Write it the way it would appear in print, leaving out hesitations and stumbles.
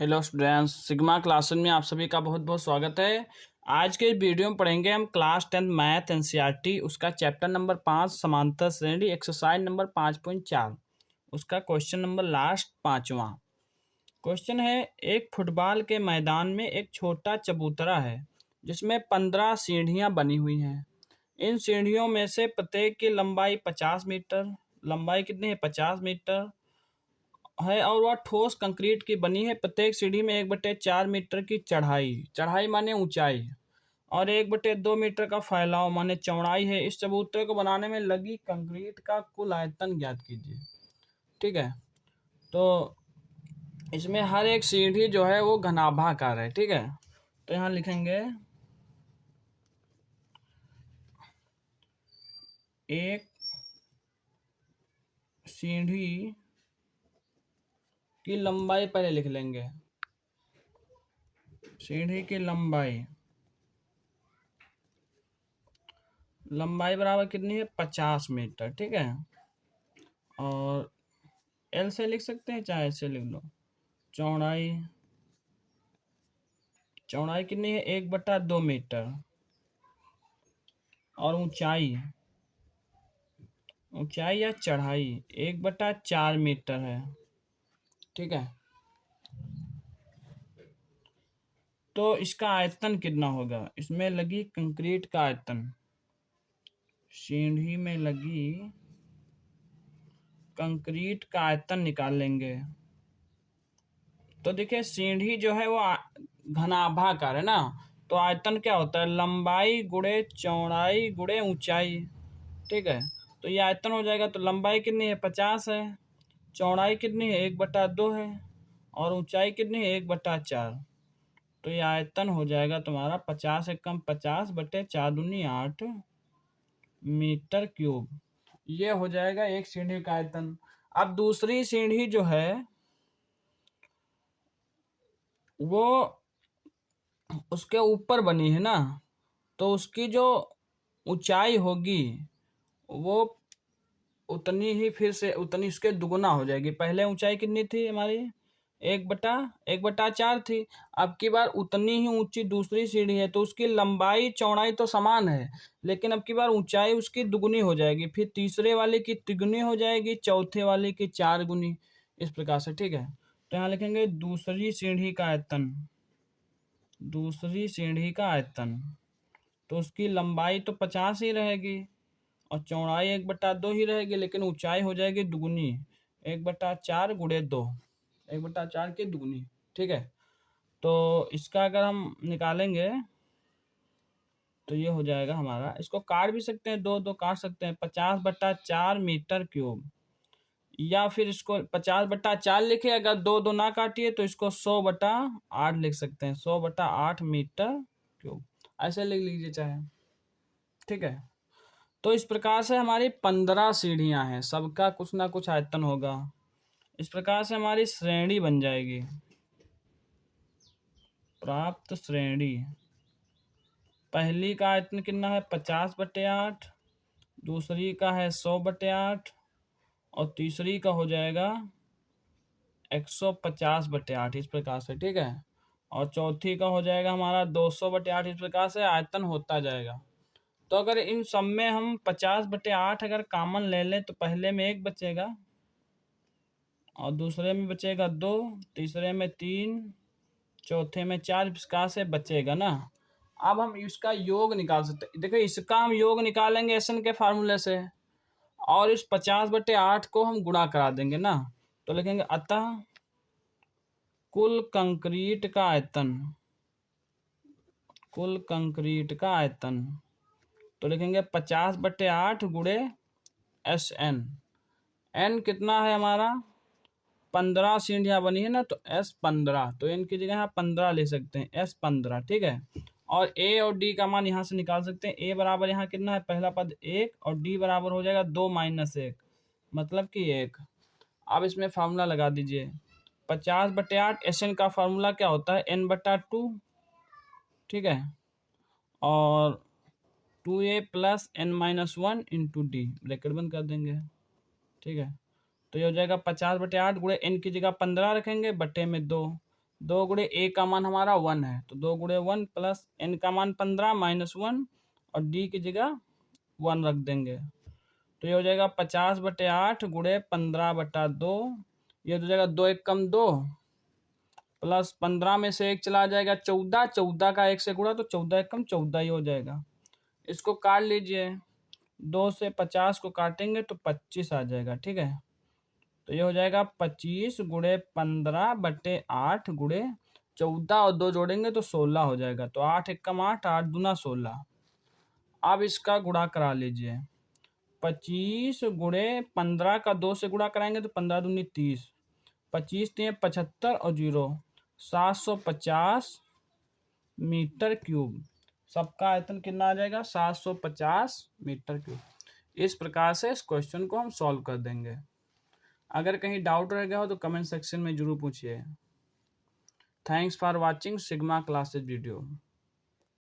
Hello students, sigma classroom में आप सभी का बहुत बहुत स्वागत है। आज के वीडियो में पढ़ेंगे हम क्लास 10 मैथ एनसीईआरटी उसका चैप्टर नंबर 5 समांतर श्रेणी एक्सरसाइज नंबर 5.4 उसका क्वेश्चन नंबर लास्ट 5वां क्वेश्चन है। एक फुटबॉल के मैदान में एक छोटा चबूतरा है जिसमें 15 सीढ़ियां बनी हुई हैं। इन सीढ़ियों में से प्रत्येक की लंबाई 50 मीटर, लंबाई कितनी है 50 मीटर है और वह ठोस कंक्रीट की बनी है। प्रत्येक सीढ़ी में 1/4 मीटर की चढ़ाई, चढ़ाई माने ऊंचाई, और 1/2 मीटर का फैलाव माने चौड़ाई है। इस चबूतरे को बनाने में लगी कंक्रीट का कुल आयतन ज्ञात कीजिए। ठीक है, तो इसमें हर एक सीढ़ी जो है वो घनाभाकार है। ठीक है, तो यहाँ लिखेंगे एक सीढ़ी की लंबाई, पहले लिख लेंगे सीढ़ी की लंबाई, लंबाई बराबर कितनी है 50 मीटर। ठीक है, और एल से लिख सकते हैं चाहे ऐसे लिख लो। चौड़ाई, चौड़ाई कितनी है 1/2 मीटर, और ऊंचाई, ऊंचाई या चढ़ाई 1/4 मीटर है। ठीक है, तो इसका आयतन कितना होगा, इसमें लगी कंक्रीट का आयतन, सीढ़ी में लगी कंक्रीट का आयतन निकाल लेंगे। तो देखिए सीढ़ी जो है वो घनाभाकार है ना, तो आयतन क्या होता है लंबाई गुणे चौड़ाई गुणे ऊंचाई। ठीक है, तो ये आयतन हो जाएगा। तो लंबाई कितनी है 50 है, चौड़ाई कितनी है 1/2 है, और ऊंचाई कितनी है 1/4। तो ये आयतन हो जाएगा तुम्हारा 50 एकम 50/4×8 मीटर क्यूब। ये हो जाएगा एक सीढ़ी का आयतन। अब दूसरी सीढ़ी जो है वो उसके ऊपर बनी है ना, तो उसकी जो ऊंचाई होगी वो उतनी ही, फिर से उतनी उसके दुगुना हो जाएगी। पहले ऊंचाई कितनी थी हमारी 1/4 थी, अब की बार उतनी ही ऊंची दूसरी सीढ़ी है, तो उसकी लंबाई चौड़ाई तो समान है, लेकिन अब की बार ऊंचाई उसकी दुगुनी हो जाएगी, फिर तीसरे वाले की तिगुनी हो जाएगी, चौथे वाले की 4 गुनी, इस प्रकार से। ठीक है, तो यहाँ लिखेंगे दूसरी सीढ़ी का आयतन, दूसरी सीढ़ी का आयतन, तो उसकी लंबाई तो 50 ही रहेगी और चौड़ाई 1/2 ही रहेगी, लेकिन ऊंचाई हो जाएगी दुगुनी, 1/4×2, 1/4 की दुगुनी। ठीक है, तो इसका अगर हम निकालेंगे तो ये हो जाएगा हमारा, इसको काट भी सकते हैं, दो दो काट सकते हैं, 50/4 मीटर क्यूब, या फिर इसको 50/4 लिखे, अगर दो दो ना काटिए तो इसको 100/8 लिख सकते हैं, 100/8 मीटर क्यूब, ऐसे लिख लीजिए चाहे। ठीक है, तो इस प्रकार से हमारी 15 सीढ़ियां हैं, सबका कुछ ना कुछ आयतन होगा। इस प्रकार से हमारी श्रेणी बन जाएगी, प्राप्त श्रेणी। पहली का आयतन कितना है 50/8, दूसरी का है 100/8, और तीसरी का हो जाएगा 150/8, इस प्रकार से। ठीक है, और चौथी का हो जाएगा हमारा 200/8, इस प्रकार से आयतन होता जाएगा। तो अगर इन सब में हम 50/8 अगर कॉमन ले लें तो पहले में 1 बचेगा, और दूसरे में बचेगा 2, तीसरे में 3, चौथे में 4, इस प्रकार से बचेगा ना। अब हम इसका योग निकाल सकते हैं। देखो इसका हम योग निकालेंगे एसन के फार्मूले से, और इस 50/8 को हम गुणा करा देंगे ना, तो लिखेंगे अतः कुल कंक्रीट का आयतन, कुल कंक्रीट का आयतन, तो लिखेंगे 50/8 गुणे SN। एन कितना है हमारा 15 सीढ़ियां बनी है ना, तो S15, तो एन की जगह यहाँ 15 ले सकते हैं, S15। ठीक है, और ए और डी का मान यहाँ से निकाल सकते हैं। ए बराबर यहाँ कितना है पहला पद 1, और डी बराबर हो जाएगा 2 - 1, मतलब कि 1। अब इसमें फार्मूला लगा दीजिए, 50/8 SN का फार्मूला क्या होता है N/2। ठीक है, और 2a + n-1 × d, ब्रैकेट बंद कर देंगे। ठीक है, तो ये हो जाएगा 50/8 गुणे एन की जगह 15 रखेंगे, बटे में 2, 2 गुणे ए का मान हमारा 1 है, तो 2 गुणे 1 प्लस एन का मान 15 माइनस 1 और डी की जगह 1 रख देंगे। तो ये हो जाएगा 50/8 गुणे 15/2। ये हो जाएगा 2 एक कम 2 प्लस 15 में से 1 चला जाएगा 14, 14 का 1 से गुणा तो 14 एक कम 14 ही हो जाएगा। इसको काट लीजिए, 2 से 50 को काटेंगे तो 25 आ जाएगा। ठीक है, तो ये हो जाएगा 25 गुणे 15/8 गुणे 14 और 2 जोड़ेंगे तो 16 हो जाएगा। तो 8 एक कम 8, 8 दूना 16। अब इसका गुणा करा लीजिए, 25 गुणे 15 का 2 से गुणा कराएंगे तो 15 दूनी 30, 25 3 75 और 0 750 मीटर क्यूब। सबका आयतन कितना आ जाएगा? 750 मीटर क्यूब। इस प्रकार से इस क्वेश्चन को हम सॉल्व कर देंगे। अगर कहीं डाउट रह गया हो तो कमेंट सेक्शन में जरूर पूछिए। Thanks for watching sigma classes video.